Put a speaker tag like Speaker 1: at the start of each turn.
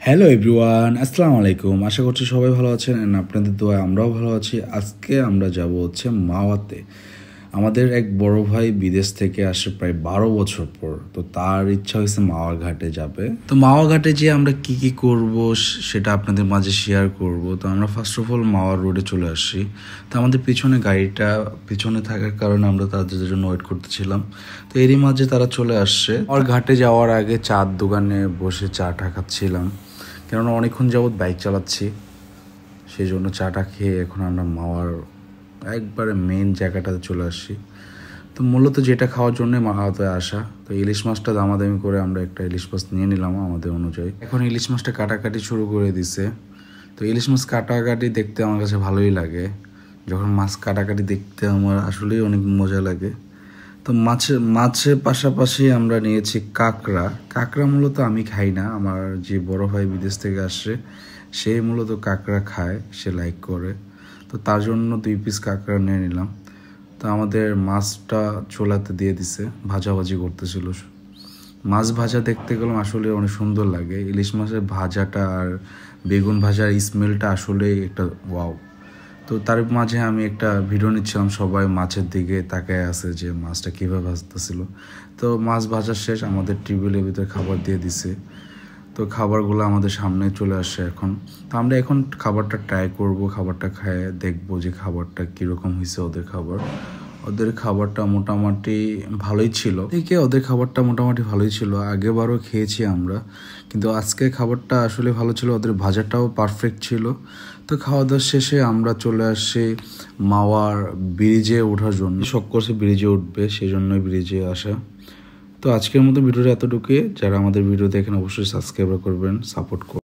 Speaker 1: Hello everyone, আসসালামু আলাইকুম। আশা করছি সবাই ভালো আছেন এন্ড আপনাদের দোয়ায় আমরাও ভালো আছি। আজকে আমরা যাব হচ্ছে মাওয়াতে। আমাদের এক বড় ভাই বিদেশ থেকে আসে প্রায় 12 বছর পর। তো তার ইচ্ছা হয়েছে মাওয়া ঘাটে যাবে। তো মাওয়া ঘাটে যেয়ে আমরা কি কি করব সেটা আপনাদের মাঝে শেয়ার করব। তো আমরা ফার্স্ট অফ অল মাওয়া রোডে চলে আসি। তো আমাদের পিছনে গাড়িটা পিছনে থাকার কারণে আমরা তাদের জন্য ওয়েট করতেছিলাম। তো এরই মাঝে তারা চলে আসছে। আর ঘাটে যাওয়ার আগে চার দোকানে বসে চাটা খাচ্ছিলাম, কেননা অনেকক্ষণ যাবৎ বাইক চালাচ্ছি, সেই জন্য চাটা খেয়ে এখন আমরা মাওয়ার একবারে মেন জায়গাটাতে চলে আসছি। তো মূলত যেটা খাওয়ার জন্য মাওয়াতে আসা। তো ইলিশ মাছটা দামাদামি করে আমরা একটা ইলিশ মাছ নিয়ে নিলাম আমাদের অনুযায়ী। এখন ইলিশ মাছটা কাটাকাটি শুরু করে দিছে। তো ইলিশ মাছ কাটাকাটি দেখতে আমার কাছে ভালোই লাগে। যখন মাছ কাটাকাটি দেখতে আমার আসলেই অনেক মজা লাগে। তো মাছের পাশাপাশি আমরা নিয়েছি কাঁকড়া। কাঁকড়া মূলত আমি খাই না, আমার যে বড় ভাই বিদেশ থেকে আসে সে মূলত কাঁকড়া খায়, সে লাইক করে। তো তার জন্য 2 পিস কাঁকড়া নিয়ে নিলাম। তো আমাদের মাছটা চুলাতে দিয়ে দিছে, ভাজাভাজি করতেছিল। মাছ ভাজা দেখতে গেলাম আসলে অনেক সুন্দর লাগে। ইলিশ মাছের ভাজাটা আর বেগুন ভাজার স্মেলটা আসলে একটা ওয়াও। তো তার মাঝে আমি একটা ভিডিও নিচ্ছিলাম, সবাই মাছের দিকে তাকায় আছে যে মাছটা কীভাবে ভাজতেছিল। তো মাছ ভাজা শেষ, আমাদের টেবিলের ভিতরে খাবার দিয়ে দিছে। তো খাবারগুলো আমাদের সামনে চলে আসে এখন। তো আমরা এখন খাবারটা ট্রাই করব, খাবারটা খেয়ে দেখবো যে খাবারটা কীরকম হয়েছে। ওদের খাবারটা মোটামুটি ভালোই ছিল। ওদের খাবারটা মোটামুটি ভালোই ছিল, আগেবারও খেয়েছি আমরা, কিন্তু আজকে খাবারটা আসলে ভালো ছিল। ওদের ভাজাটাও পারফেক্ট ছিল। তো খাওয়া দাওয়া শেষে আমরা চলে আসি মাওয়ার ব্রিজে ওঠার জন্য। শখ করছে ব্রিজে উঠবে, সেই জন্যই ব্রিজে আসা। তো আজকের মতো ভিডিওটা এতটুকুই। যারা আমাদের ভিডিও দেখেন অবশ্যই সাবস্ক্রাইব করবেন, সাপোর্ট করবেন।